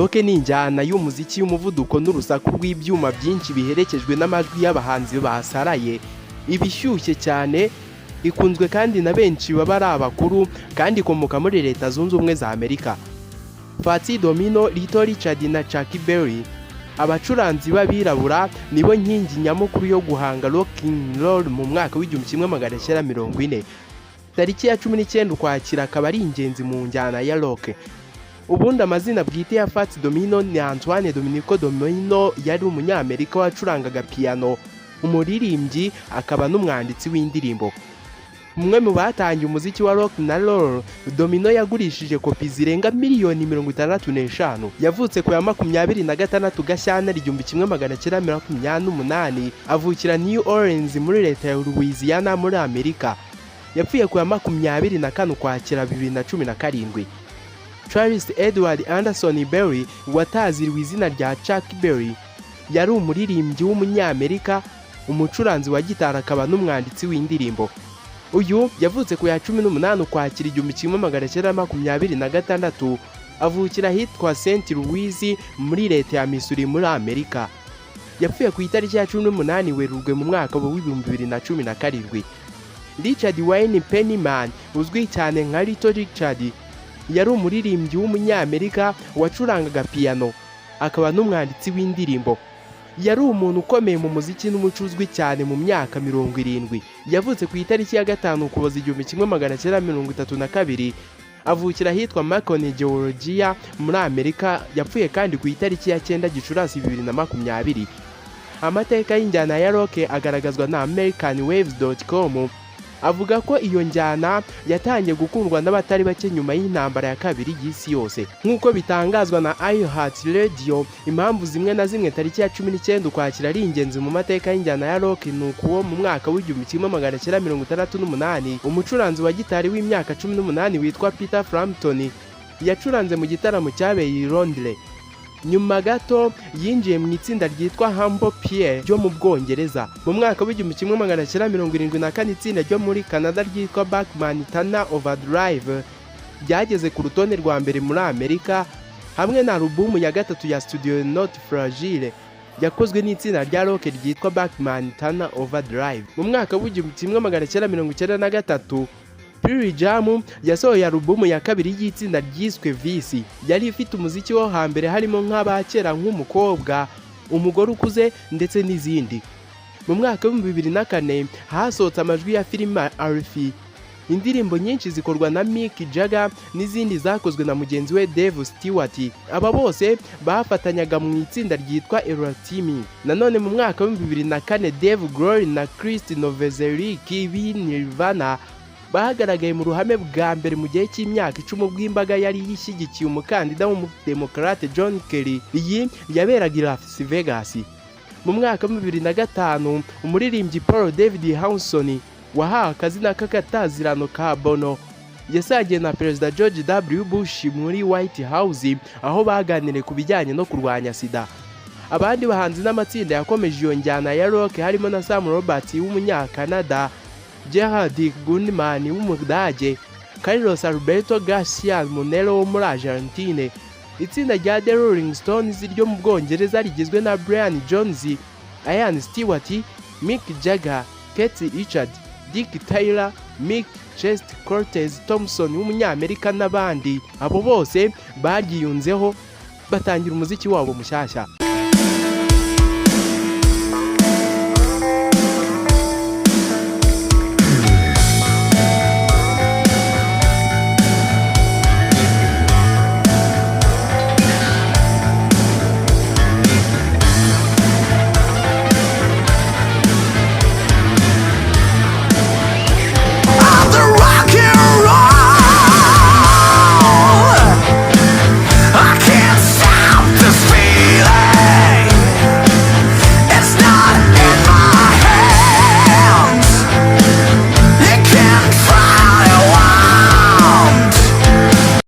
Rock ni injyana y'umuziki y'umuvuduko n'urusaku rw'ibyuma byinshi biherekejwe n'amajwi y'abahanzi basaraye, ibishyushye cyane, ikunzwe kandi na benshi baba ari abakuru kandi ikomoka muri Leta Zunze Ubumwe za Amerika. Fats Domino, Little Richard na Chuck Berry, abacuranzi b'abirabura nibo nkingi nyamukuru yo guhanga rock and roll mu mwaka w'1940. Tariki ya 19 Ukwakira akaba ari ingenzi mu njyana ya rock. Ubundi amazina bwite ya Fats Domino ni Antoine Dominico Domino, yari umunyamerika wacurangaga piano, umuririmbyi akaba n'umwanditsi w'indirimbo. Umwe mu batangiye umuziki wa rock na roll, Domino yagurishije kopi zirenga miliyoni 65. Yavutse ku ya 26 Gashyantare 1928, avukira New Orleans muri leta ya Louisiana muri Amerika. Yapfuye ku ya 24 Ukwakira 2017. Charles Edward Anderson Berry, wataziriwe izina rya Chuck Berry, yari umuririmbyi w'umunyamerika, umucuranzi wa gitari akaba n'umwanditsi w'indirimbo. Uyu yavutse ku ya 18 Ukwakira 1926, avukira ahitwa St. Louis muri leta ya Missouri muri Amerika. Yapfuye ku itariki ya 18 Werurwe mu mwaka wa 2017. Richard Wayne Pennyman, uzwi cyane nka Little Richard, yari umuririmbyi w'umunyamerika wacurangaga piano, akaba n'umwanditsi w'indirimbo. Yari umuntu ukomeye mu muziki n'umucuzwi cyane mu myaka 70. Yavutse ku itariki ya 5 Ukuboza 1932, avukira ahitwa Macon, Georgia muri Amerika. Yapfuye kandi ku itariki ya 9 Gicurasi 2020. Amateka y'injyana ya rock agaragazwa na americanwaves.com. Avuga ko iyo njyana yatangiye gukundwa n'abatari bake nyuma y'intambara ya kabiri y'isi yose. Nk'uko bitangazwa na iHeartRadio, impamvu zimwe na zimwe tariki ya 19 Ukwakira ari ingenzi mu mateka y'injyana ya rock ni uko mu mwaka w'1968 umucuranzi wa gitari w'imyaka 18 witwa Peter Frampton yacuranze mu gitaramo cyabereye i Londres. Nyuma gato yinjiye mu itsinda ryitwa Humble Pie ryo mu Bwongereza. Mu mwaka w'1974 itsinda ryo muri Canada ryitwa Bachman Turner Overdrive ryageze ku rutonde rwa mbere muri Amerika, hamwe na alubumu ya gatatu ya studio Not Fragile yakozwe n'itsinda rya rock ryitwa Bachman Turner Overdrive. Mu mwaka w'1993 Pearl Jam yasohoye alubumu ya kabiri y'itsinda ryiswe Visi. Yari ifite umuziki wo hambere harimo nk'abakera nk'umukobwa, umugore ukuze ndetse n'izindi. Mu mwaka wa 2004 hasohotse amajwi ya filime Alfie. Indirimbo nyinshi zikorwa na Mick Jagger n'izindi zakozwe na mugenzi we Dave Stewart. Aba bose bafatanyaga mu itsinda ryitwa Erotimi. Nanone mu mwaka wa 2004 Dave Grohl na Chris Novoselic b'Nirvana bahagaragaye mu ruhame bwa mbere mu gihe cy'imyaka 10 bw'imbaga yari yishyigikiye umukandida w'umudemokrate John Kerry. Iyi yaberaga i Las Vegas. Mu mwaka wa 2005 umuririmbyi Paul David Hawson wahawe akazina k'akatazirano ka Bono yasagiye na Perezida George W. Bush muri White House, aho baganiriye ku bijyanye no kurwanya sida. Abandi bahanzi n'amatsinda yakomeje iyo njyana ya rock harimo na Sam Roberts w'umunyakanada, Gerard Gundman w'umudage, Carlos Alberto Garcia Monero wo muri Argentine. Itsinda rya The Rolling Stones ryo mu Bwongereza rigizwe na Brian Jones, Ian Stewart, Mick Jagger, Keith Richards, Dick Taylor, Mick Chest, Cortez Thompson w'umunyamerika n'abandi. Abo bose baryiyunzeho batangira umuziki wabo mushyashya.